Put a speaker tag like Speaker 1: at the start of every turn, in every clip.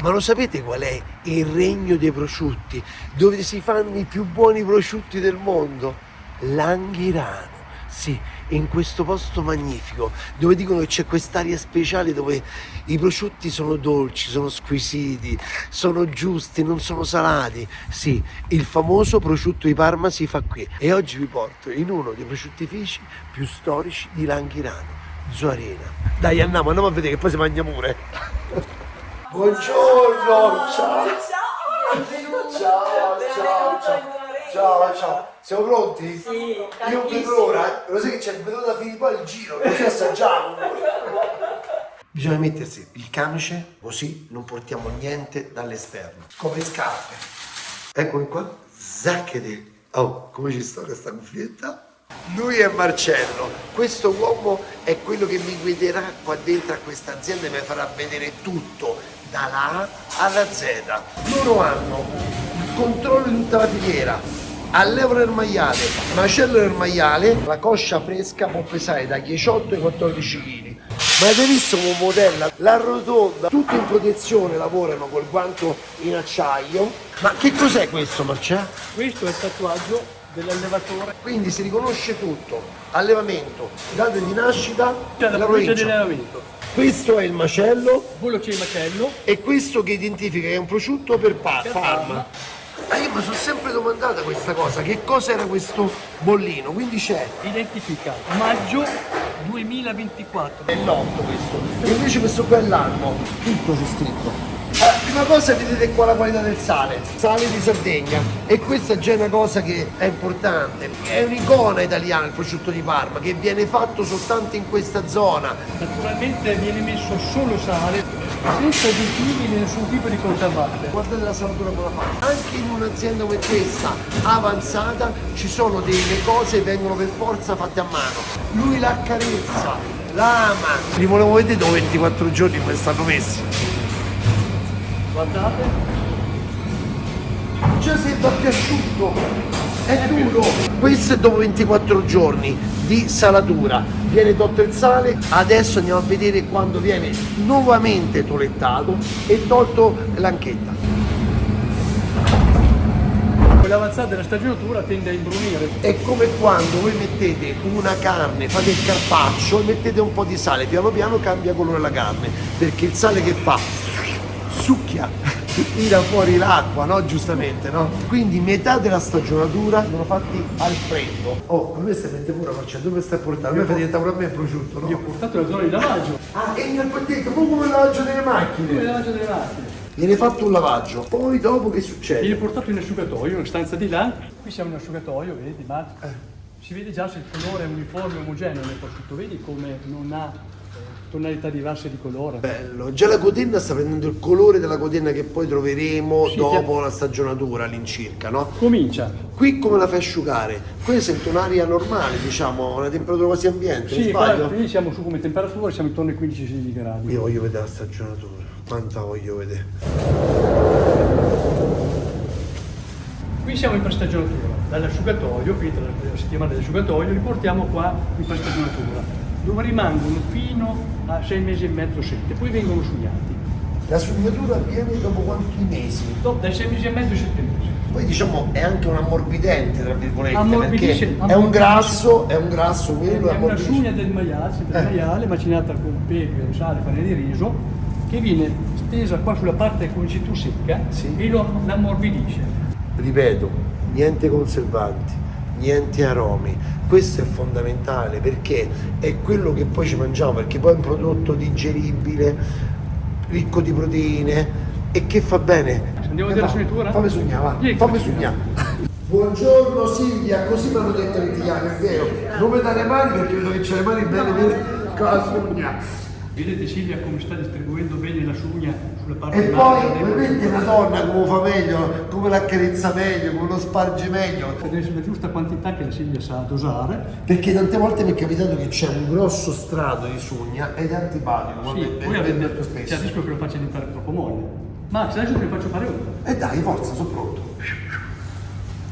Speaker 1: Ma lo sapete qual è il regno dei prosciutti? Dove si fanno i più buoni prosciutti del mondo? L'Anghirano. Sì, in questo posto magnifico, dove dicono che c'è quest'aria speciale dove i prosciutti sono dolci, sono squisiti, sono giusti, non sono salati. Sì, il famoso prosciutto di Parma si fa qui. E oggi vi porto in uno dei prosciuttifici più storici di L'Anghirano, Zoarena. Dai, andiamo a vedere che poi si mangia pure. Buongiorno, ciao. Ciao. Siamo pronti?
Speaker 2: Sì,
Speaker 1: Io non
Speaker 2: tantissimo.
Speaker 1: vedo l'ora, lo sai che c'è, vedo da finire poi il giro, così assaggiamo. Bisogna mettersi il camice, così non portiamo niente dall'esterno. Come scarpe. Eccomi qua. Zacchete. Oh, come ci sto questa cuffietta? Lui è Marcello, questo uomo è quello che mi guiderà qua dentro a questa azienda e mi farà vedere tutto, dalla A alla Z. Loro hanno il controllo di tutta la filiera. Allevano il maiale, macello il maiale, la coscia fresca può pesare da 18 ai 14 kg. Ma avete visto come modella? La rotonda, tutto in protezione, lavorano col guanto in acciaio. Ma che cos'è questo, Marcello?
Speaker 2: Questo è il tatuaggio dell'allevatore.
Speaker 1: Quindi si riconosce tutto, allevamento, data di nascita,
Speaker 2: Cioè la provincia di allenamento.
Speaker 1: Questo è il macello
Speaker 2: Quello c'è il macello.
Speaker 1: e questo che identifica che è un prosciutto per Parma. Io mi sono sempre domandata questa cosa, che cosa era questo bollino, quindi c'è
Speaker 2: Identifica maggio 2024.
Speaker 1: è l'8 questo, e invece questo qua è l'anno, tutto c'è scritto. Prima cosa vedete qua la qualità del sale di Sardegna, e questa già è una cosa che è importante, è un'icona italiana il prosciutto di Parma che viene fatto soltanto in questa zona.
Speaker 2: Naturalmente viene messo solo sale, senza additivi né nessun tipo di conservante.
Speaker 1: Guardate la salatura come la fa. Anche in un'azienda come questa, avanzata, ci sono delle cose che vengono per forza fatte a mano. Lui la accarezza, la ama. Li volevo vedere dopo 24 giorni come stanno messi.
Speaker 2: Guardate.
Speaker 1: Già sembra più asciutto, è duro. Questo è dopo 24 giorni di salatura. Viene tolto il sale, adesso andiamo a vedere quando viene nuovamente tolettato e tolto l'anchetta.
Speaker 2: Con l'avanzata della stagionatura tende a imbrunire.
Speaker 1: È come quando voi mettete una carne, fate il carpaccio e mettete un po' di sale, piano piano cambia colore la carne, perché il sale che fa? Succhia, tira fuori l'acqua, no? Giustamente, no? Quindi metà della stagionatura sono fatti al freddo. Oh, per me stai mette pure, Marcello, dove stai portando? A me fai diventare pure a me il prosciutto,
Speaker 2: Gli ho
Speaker 1: no?
Speaker 2: portato la zona di lavaggio.
Speaker 1: Ah, e nel pacchetto, proprio come il lavaggio delle
Speaker 2: Il
Speaker 1: macchine.
Speaker 2: lavaggio delle macchine.
Speaker 1: Viene fatto un lavaggio, poi dopo che
Speaker 2: Viene
Speaker 1: succede?
Speaker 2: portato in asciugatoio, in stanza di là. Qui siamo in asciugatoio, vedi, ma si vede già se il colore è uniforme, omogeneo nel prosciutto. Vedi come non ha tonalità diverse di colore.
Speaker 1: Bello, già la cotenna sta prendendo il colore della cotenna che poi troveremo
Speaker 2: Sì,
Speaker 1: dopo la stagionatura all'incirca, no?
Speaker 2: Comincia.
Speaker 1: Qui come la fai asciugare? Qui sento un'aria normale, diciamo, una temperatura quasi ambiente, non
Speaker 2: Sì,
Speaker 1: sbaglio?
Speaker 2: qui siamo su come temperatura, siamo intorno ai 15-16 gradi.
Speaker 1: Io voglio vedere la stagionatura, quanta voglio vedere.
Speaker 2: Qui siamo in prestagionatura. Dall'asciugatoio, finita la settimana dell'asciugatoio, li portiamo qua in prestagionatura, dove rimangono fino a 6 mesi e mezzo, 7, poi vengono sugnati.
Speaker 1: La sfumatura avviene dopo quanti mesi?
Speaker 2: Dai 6 mesi e mezzo ai 7 mesi.
Speaker 1: Poi diciamo è anche un ammorbidente, tra virgolette,
Speaker 2: Ammorbidisce-
Speaker 1: perché è un grasso, quello
Speaker 2: È una
Speaker 1: ammorbidisce.
Speaker 2: sugna del maiale, macinata con pepe, sale, farina di riso, che viene stesa qua sulla parte con situ secca
Speaker 1: Sì.
Speaker 2: e l'ammorbidisce.
Speaker 1: Ripeto, niente conservanti, niente aromi. Questo è fondamentale perché è quello che poi ci mangiamo, perché poi è un prodotto digeribile, ricco di proteine e che fa bene.
Speaker 2: Andiamo a vedere la sognatura?
Speaker 1: Fammi sognare, va.
Speaker 2: Vieni,
Speaker 1: Fammi
Speaker 2: fammi
Speaker 1: sognare. Buongiorno Silvia, così mi hanno detto gli italiani, è vero. Non mi dare le mani perché vedo che c'è le mani belle con la sogna.
Speaker 2: Vedete Silvia come sta distribuendo bene la sugna sulla parte
Speaker 1: E
Speaker 2: di
Speaker 1: poi
Speaker 2: mano.
Speaker 1: vedete una donna come lo fa meglio, come l'accarezza meglio, come lo sparge meglio.
Speaker 2: Deve essere la giusta quantità che la Silvia sa dosare.
Speaker 1: Perché tante volte mi è capitato che c'è un grosso strato di sugna ed è antipatico, quando
Speaker 2: Sì,
Speaker 1: è
Speaker 2: poi
Speaker 1: ben detto
Speaker 2: c'è il
Speaker 1: spesso.
Speaker 2: rischio che lo faccia diventare troppo molle. Max, adesso te ne faccio fare una.
Speaker 1: E dai, forza, sono pronto.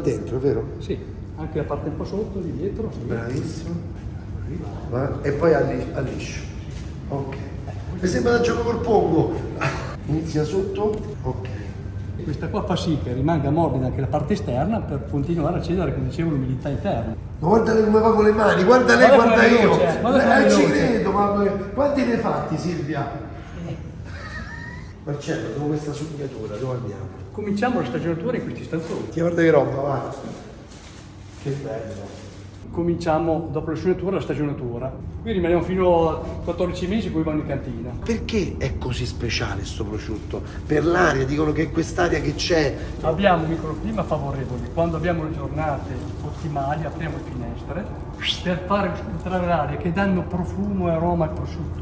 Speaker 1: Dentro, vero?
Speaker 2: Sì, anche la parte un po' sotto, di dietro. Sì.
Speaker 1: Bravissimo. E poi a liscio. Ok. Mi sembra da gioco col pongo. Inizia sotto, ok.
Speaker 2: Questa qua fa sì che rimanga morbida anche la parte esterna per continuare a accedere, come dicevo, l'umidità interna.
Speaker 1: Ma guarda lei come va con le mani, guarda lei,
Speaker 2: Guarda
Speaker 1: guarda
Speaker 2: come
Speaker 1: io.
Speaker 2: veloce, guarda come
Speaker 1: Ci
Speaker 2: veloce.
Speaker 1: credo, ma quanti ne hai fatti, Silvia? Marcello, dopo questa sottolineatura, dove andiamo?
Speaker 2: Cominciamo la stagionatura in questi stanzoni.
Speaker 1: Guarda che roba, va. Che bello.
Speaker 2: Cominciamo dopo la sciognatura la stagionatura. Qui rimaniamo fino a 14 mesi, poi vanno in cantina.
Speaker 1: Perché è così speciale sto prosciutto? Per l'aria, dicono che è quest'aria che c'è.
Speaker 2: Abbiamo un microclima favorevole. Quando abbiamo le giornate ottimali apriamo le finestre per fare entrare l'aria che danno profumo e aroma al prosciutto.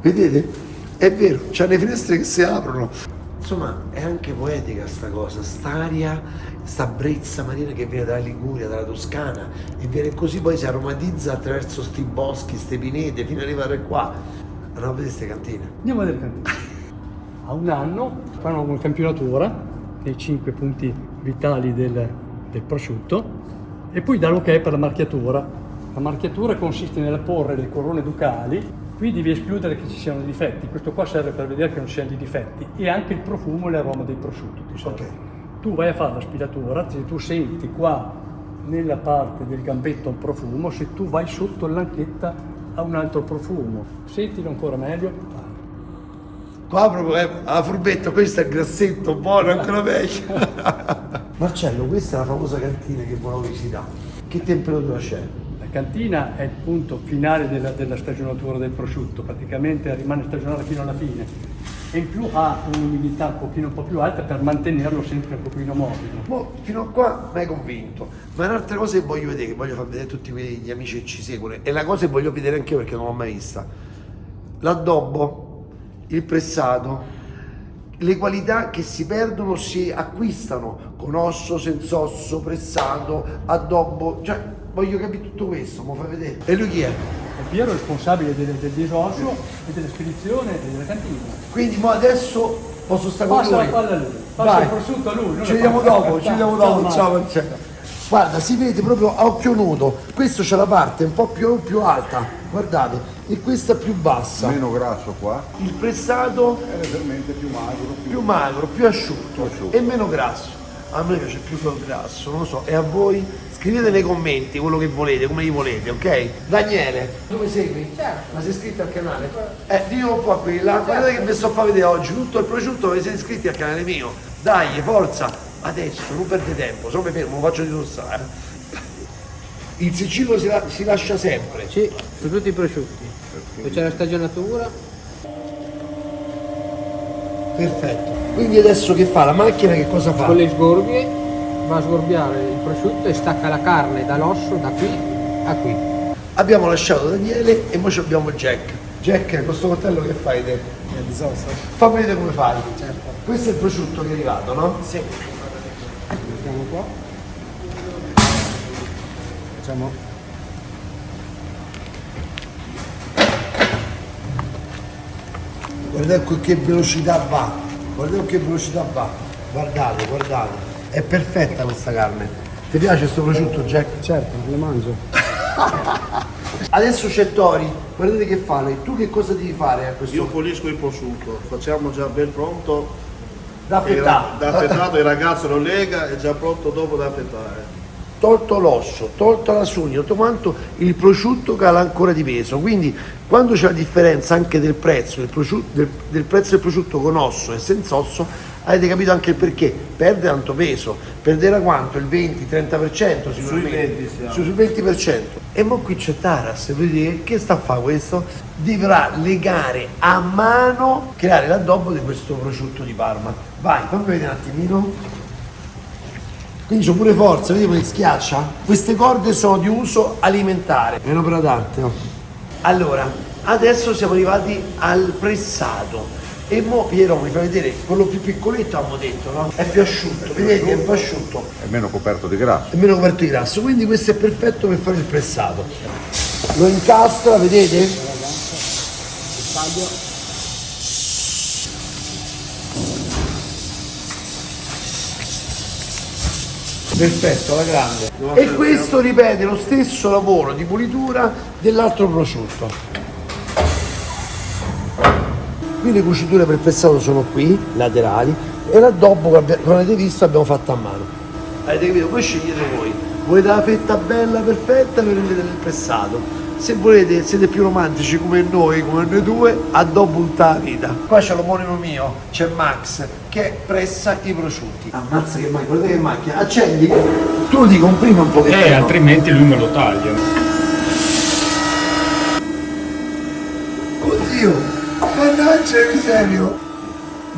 Speaker 1: Vedete? È vero, c'ha le finestre che si aprono. Insomma, è anche poetica sta cosa, st'aria, sta brezza marina che viene dalla Liguria, dalla Toscana e viene così, poi si aromatizza attraverso sti boschi, ste pinete, fino ad arrivare qua. Andiamo a vedere ste cantine.
Speaker 2: Andiamo a vedere il cantino. A un anno fanno una campionatura dei 5 punti vitali del prosciutto e poi dà l'ok per la marchiatura. La marchiatura consiste nell'apporre le corone ducali. Qui devi escludere che ci siano difetti, questo qua serve per vedere che non ci siano dei difetti e anche il profumo e l'aroma dei prosciutti ti serve.
Speaker 1: Ok.
Speaker 2: Tu vai a fare l'aspiratura, se tu senti qua nella parte del gambetto un profumo, se tu vai sotto l'anchetta ha un altro profumo, sentilo ancora meglio.
Speaker 1: Qua proprio la furbetta, questo è il grassetto, buono, ancora meglio. Marcello, questa è la famosa cantina che volevo visitare. Che temperatura c'è?
Speaker 2: La cantina è il punto finale della stagionatura del prosciutto, praticamente rimane stagionato fino alla fine e in più ha un'umidità un po' più alta per mantenerlo sempre un pochino morbido.
Speaker 1: Boh, fino a qua mi hai convinto, ma un'altra cosa che voglio vedere, che voglio far vedere a tutti gli amici che ci seguono, e la cosa che voglio vedere anche io perché non l'ho mai vista, l'addobbo, il pressato, le qualità che si perdono si acquistano con osso, senza osso, pressato, addobbo, cioè voglio capire tutto questo, mi fai vedere. E lui chi è?
Speaker 2: È Piero responsabile del disosso e della spedizione e della cantina.
Speaker 1: Quindi mo adesso posso stare con
Speaker 2: Passa
Speaker 1: lui.
Speaker 2: la palla a lui, passa
Speaker 1: Vai.
Speaker 2: il prosciutto a lui. non
Speaker 1: Ci
Speaker 2: la
Speaker 1: vediamo
Speaker 2: passa.
Speaker 1: dopo, ci vediamo dopo. Ciao Marcello. Guarda, si vede proprio a occhio nudo. Questo c'è la parte un po' più alta, guardate, e questa più bassa.
Speaker 3: Meno grasso qua,
Speaker 1: Il pressato
Speaker 3: è leggermente più magro,
Speaker 1: più magro, più asciutto,
Speaker 3: asciutto.
Speaker 1: e meno grasso. A me piace più quel grasso, non lo so. E a voi? Scrivete nei commenti quello che volete, come li volete, ok? Daniele, tu mi segui? Certo. Ma sei iscritto al canale? Dillo un po' a quelli là, guardate che vi sto a far vedere oggi tutto il prosciutto che siete iscritti al canale mio. Dai, forza! Adesso, non perde tempo, se no mi fermo, lo faccio ditossare. Il Sicilio si lascia sempre.
Speaker 4: Sì, su tutti i prosciutti. Poi c'è la stagionatura.
Speaker 1: Perfetto. Quindi adesso che fa? La macchina che cosa fa?
Speaker 4: Con le sgorbie va a sgorbiare il prosciutto e stacca la carne dall'osso da qui a qui.
Speaker 1: Abbiamo lasciato Daniele e ora abbiamo Jack. Jack, con questo coltello che fai te? Fammi vedere come fai. Certo. Questo è il prosciutto che è arrivato, no?
Speaker 4: Sì. Mettiamo qua. Facciamo.
Speaker 1: Guardate con che velocità va. Guardate con che velocità va. Guardate, guardate. È perfetta questa carne. Ti piace questo prosciutto, Jack?
Speaker 4: Certo, le mangio.
Speaker 1: Adesso c'è Tori. Guardate che fa lei. Tu che cosa devi fare a questo
Speaker 5: Io pulisco il prosciutto, facciamo già ben pronto,
Speaker 1: da affettare?
Speaker 5: da affettato, il ragazzo lo lega, è già pronto dopo da affettare.
Speaker 1: Tolto l'osso, tolto la sugna, tutto quanto, il prosciutto cala ancora di peso. Quindi quando c'è la differenza anche del prezzo del prezzo del prosciutto con osso e senza osso, avete capito anche il perché. Perde tanto peso, perderà quanto? Il 20-30% sicuramente.
Speaker 5: 20 siamo.
Speaker 1: Sul 20%. E mo qui c'è Taras, vedete che sta a fare questo? Dovrà legare a mano, creare l'addobbo di questo prosciutto di Parma. Vai, fammi vedere un attimino. Quindi c'ho pure forza, vedi come schiaccia? Queste corde sono di uso alimentare. È un'opera d'arte, no? Allora, adesso siamo arrivati al pressato. E mo Piero mi fa vedere quello più piccoletto, abbiamo detto, no? È più asciutto, vedete? È più asciutto,
Speaker 3: è meno coperto di grasso.
Speaker 1: è meno coperto di grasso, quindi questo è perfetto per fare il pressato. Lo incastra, vedete? Perfetto, alla grande. E questo ripete lo stesso lavoro di pulitura dell'altro prosciutto. Qui le cuciture per pressato sono qui, laterali, e l'addobbo, come avete visto, abbiamo fatto a mano. Avete capito? Poi scegliete voi. Volete la fetta bella, perfetta, prendete il pressato. Se volete, siete più romantici come noi due, addobbo tutta la vita. Qua c'è l'omonimo mio, c'è Max, che pressa i prosciutti. Ammazza che macchina, guardate che macchina. Accendi, tu lo comprimi un pochettino.
Speaker 6: Altrimenti lui me lo taglia.
Speaker 1: Oddio, mannaggia miserio.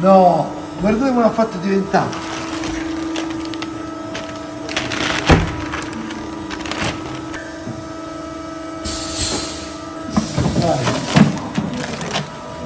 Speaker 1: No, guardate come l'ha fatto diventare.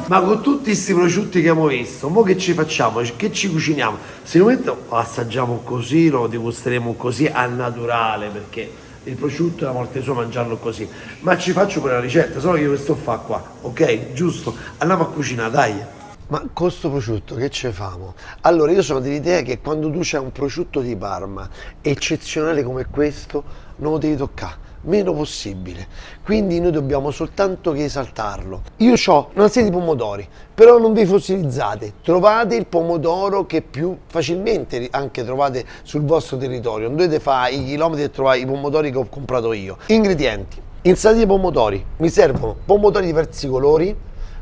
Speaker 1: Ma con tutti questi prosciutti che abbiamo visto, mo che ci facciamo? Che ci cuciniamo? Sicuramente lo assaggiamo così, lo degusteremo così al naturale, perché il prosciutto è la morte sua mangiarlo così. Ma ci faccio pure la ricetta, solo che io questo fa qua, ok? Giusto? Andiamo a cucinare, dai! Ma con sto prosciutto che ce famo? Allora, io sono dell'idea che quando tu c'hai un prosciutto di Parma eccezionale come questo, non lo devi toccare. Meno possibile, quindi noi dobbiamo soltanto che esaltarlo. Io ho una serie di pomodori, però non vi fossilizzate, trovate il pomodoro che più facilmente anche trovate sul vostro territorio, non dovete fare i chilometri e trovare i pomodori che ho comprato io. Ingredienti: insalata di pomodori, mi servono pomodori di diversi colori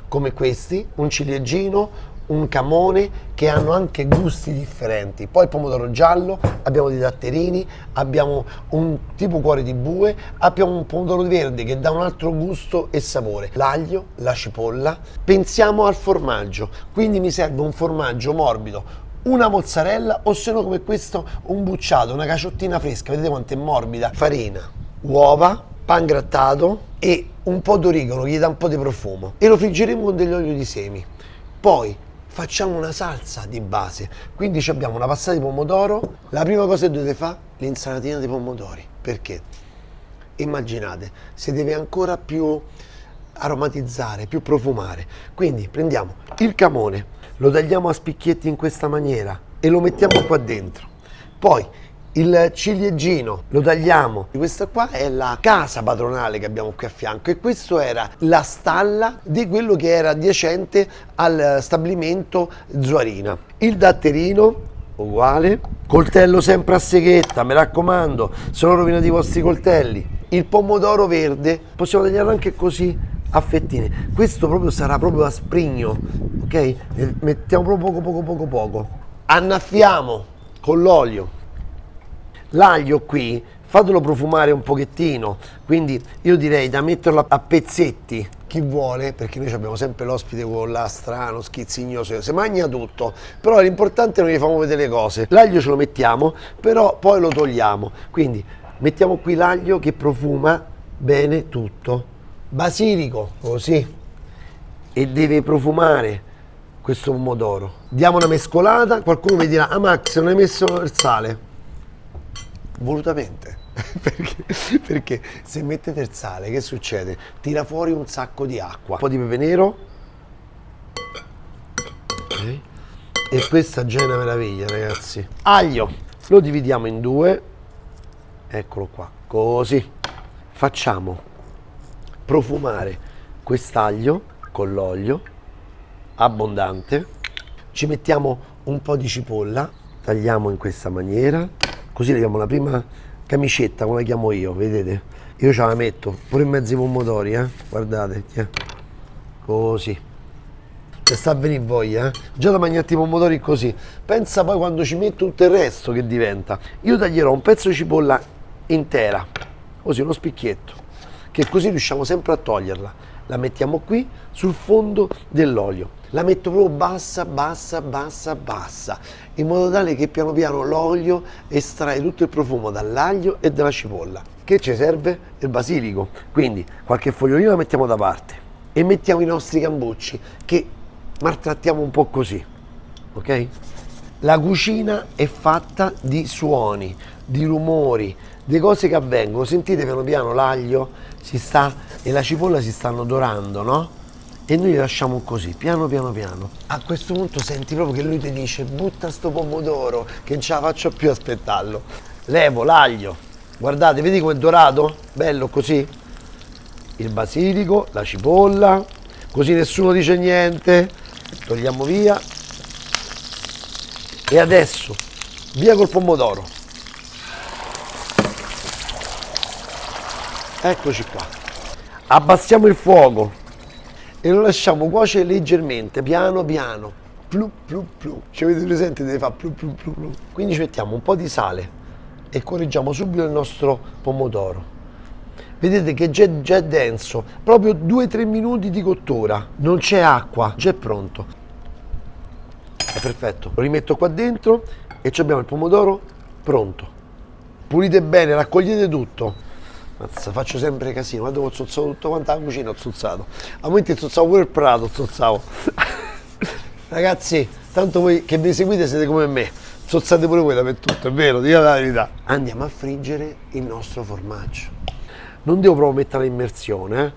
Speaker 1: come questi, un ciliegino, un camone, che hanno anche gusti differenti. Poi il pomodoro giallo, abbiamo dei datterini, abbiamo un tipo cuore di bue, abbiamo un pomodoro verde che dà un altro gusto e sapore, l'aglio, la cipolla. Pensiamo al formaggio, quindi mi serve un formaggio morbido, una mozzarella o se no come questo un bucciato, una caciottina fresca, vedete quanto è morbida, farina, uova, pan grattato e un po' d'origano che gli dà un po' di profumo, e lo friggeremo con degli oli di semi. Poi facciamo una salsa di base, quindi abbiamo una passata di pomodoro. La prima cosa che dovete fare, l'insalatina di pomodori, perché immaginate, si deve ancora più aromatizzare, più profumare. Quindi prendiamo il camone, lo tagliamo a spicchietti in questa maniera e lo mettiamo qua dentro. Poi il ciliegino lo tagliamo. Questa qua è la casa padronale che abbiamo qui a fianco, e questo era la stalla di quello che era adiacente al stabilimento Zuarina. Il datterino uguale, coltello sempre a seghetta, mi raccomando, se no rovinate i vostri coltelli. Il pomodoro verde possiamo tagliarlo anche così a fettine, questo proprio sarà proprio a sprigno, ok? Mettiamo proprio poco. Annaffiamo con l'olio l'aglio qui, fatelo profumare un pochettino, quindi io direi da metterlo a pezzetti, chi vuole, perché noi abbiamo sempre l'ospite con là strano, schizzignoso, si mangia tutto, però l'importante è che non gli facciamo vedere le cose. L'aglio ce lo mettiamo, però poi lo togliamo, quindi mettiamo qui l'aglio che profuma bene tutto, basilico, così, e deve profumare questo pomodoro. Diamo una mescolata, qualcuno mi dirà, ah Max, non hai messo il sale? Volutamente, perché se mettete il sale, che succede? Tira fuori un sacco di acqua, un po' di pepe nero, okay. E questa già è una meraviglia, ragazzi. Aglio lo dividiamo in due, eccolo qua, così. Facciamo profumare quest'aglio con l'olio abbondante, ci mettiamo un po' di cipolla, tagliamo in questa maniera. Così leviamo la prima camicetta, come la chiamo io, vedete? Io ce la metto pure in mezzo ai pomodori, guardate, così. E sta a venire voglia, già da mangiare i pomodori così. Pensa poi quando ci metto tutto il resto che diventa. Io taglierò un pezzo di cipolla intera, così uno spicchietto, che così riusciamo sempre a toglierla. La mettiamo qui sul fondo dell'olio. La metto proprio bassa, in modo tale che piano piano l'olio estrae tutto il profumo dall'aglio e dalla cipolla. Che ci serve? Il basilico. Quindi qualche fogliolino la mettiamo da parte e mettiamo i nostri cambucci che maltrattiamo un po' così, ok? La cucina è fatta di suoni, di rumori, di cose che avvengono. Sentite piano piano l'aglio e la cipolla si stanno dorando, no? E noi li lasciamo così, piano. A questo punto senti proprio che lui ti dice: butta sto pomodoro, che non ce la faccio più a aspettarlo. Levo l'aglio, guardate, vedi com'è dorato? Bello così. Il basilico, la cipolla, così nessuno dice niente. Togliamo via. E adesso via col pomodoro. Eccoci qua. Abbassiamo il fuoco e lo lasciamo cuocere leggermente, piano piano. Plu plu plu. Ci avete presente? Deve fare plu plu plu plu. Quindi ci mettiamo un po' di sale e correggiamo subito il nostro pomodoro. Vedete che già è denso, proprio 2-3 minuti di cottura, non c'è acqua, già è pronto. È perfetto. Lo rimetto qua dentro e abbiamo il pomodoro pronto. Pulite bene, raccogliete tutto. Mazza, faccio sempre casino, guarda ho zozzato tutto quanto la cucina, ho zozzato. A momenti zozzavo pure il prato, zozzavo. Ragazzi, tanto voi che mi seguite siete come me, zozzate pure voi dappertutto, è vero, dite la verità. Andiamo a friggere il nostro formaggio. Non devo proprio mettere l'immersione,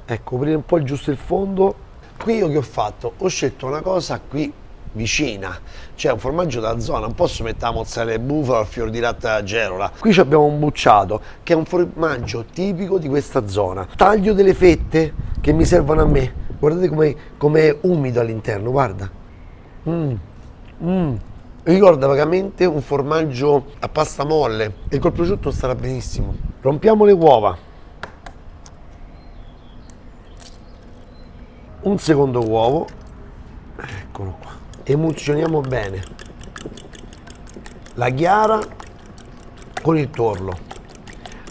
Speaker 1: Ecco, coprire un po' giusto il fondo. Qui io che ho fatto? Ho scelto una cosa qui vicina, cioè un formaggio da zona, non posso mettere la mozzarella di bufala o il fior di latte alla gerola. Qui abbiamo un bucciato che è un formaggio tipico di questa zona. Taglio delle fette che mi servono a me. Guardate com'è umido all'interno, guarda. Ricorda vagamente un formaggio a pasta molle e col prosciutto starà benissimo. Rompiamo le uova. Un secondo uovo. Eccolo qua. Emulsioniamo bene la chiara con il tuorlo.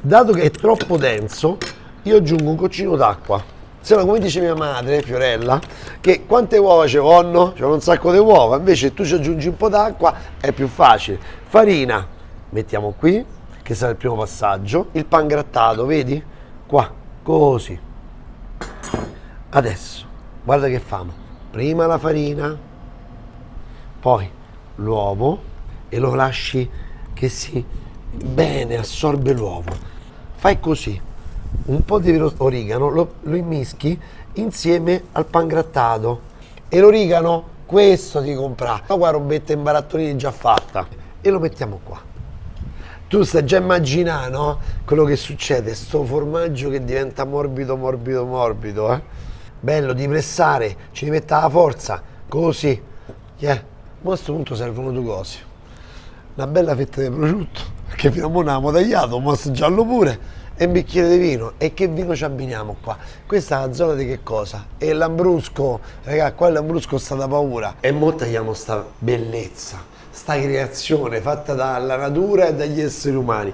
Speaker 1: Dato che è troppo denso, io aggiungo un goccino d'acqua. Se no, come dice mia madre, Fiorella, che quante uova ci vanno? C'è un sacco di uova, invece tu ci aggiungi un po' d'acqua, è più facile. Farina, mettiamo qui, che sarà il primo passaggio. Il pangrattato, vedi? Qua, così. Adesso, guarda che famo. Prima la farina, poi l'uovo e lo lasci che si bene assorbe l'uovo. Fai così, un po' di origano, lo immischi insieme al pangrattato. E l'origano, questo ti compra. Ma qua robetta in barattolini già fatta. E lo mettiamo qua. Tu stai già immaginando, no? Quello che succede, sto formaggio che diventa morbido, morbido, morbido, Bello di pressare, ci mette la forza, così. Ma a questo punto servono due cose. Una bella fetta di prosciutto, perché fino a ora abbiamo tagliato, un mosto giallo pure, e un bicchiere di vino. E che vino ci abbiniamo qua? Questa è la zona di che cosa? È l'Ambrusco, raga, qua l'Ambrusco sta da paura. E mo tagliamo sta bellezza, sta creazione fatta dalla natura e dagli esseri umani.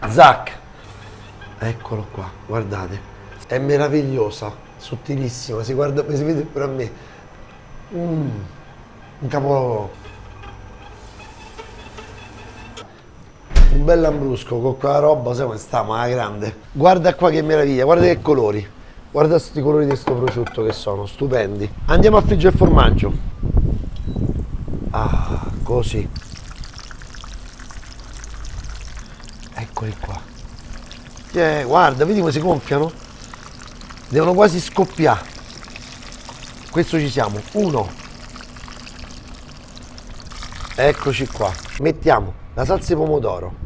Speaker 1: Zac, eccolo qua, guardate, è meravigliosa, sottilissima, si vede pure a me. Un capolavoro. Un bel lambrusco con quella roba, sai come stiamo, alla grande. Guarda qua che meraviglia, guarda che colori. Guarda questi colori di sto prosciutto che sono stupendi. Andiamo a friggere il formaggio. Ah, così. Eccoli qua. Guarda, vedi come si gonfiano? Devono quasi scoppiare. Questo ci siamo. 1. Eccoci qua. Mettiamo la salsa di pomodoro.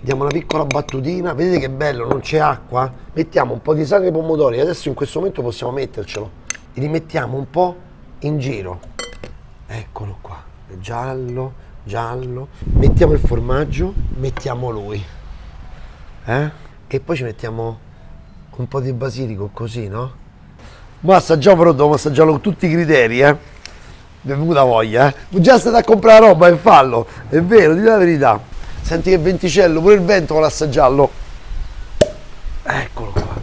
Speaker 1: Diamo una piccola battutina. Vedete che bello, non c'è acqua? Mettiamo un po' di sale ai pomodori. Adesso in questo momento possiamo mettercelo. E li mettiamo un po' in giro. Eccolo qua. Giallo, giallo. Mettiamo il formaggio. Mettiamo lui. E poi ci mettiamo un po' di basilico così, no? Ma assaggiamo, però dobbiamo assaggiarlo con tutti i criteri, Mi è venuta voglia, Già state a comprare roba e fallo, è vero, di la verità. Senti che venticello, pure il vento vuole assaggiarlo. Eccolo qua.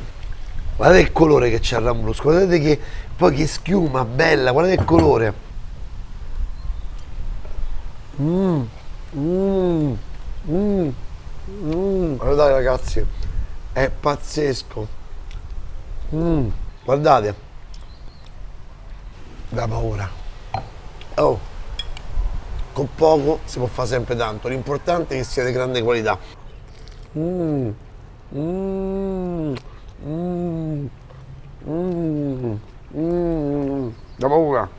Speaker 1: Guardate il colore che c'ha il lambrusco, guardate che poi che schiuma bella, guardate il colore. Guardate ragazzi, è pazzesco. Guardate, da paura. Oh, con poco si può fare sempre tanto, l'importante è che sia di grande qualità. Da paura.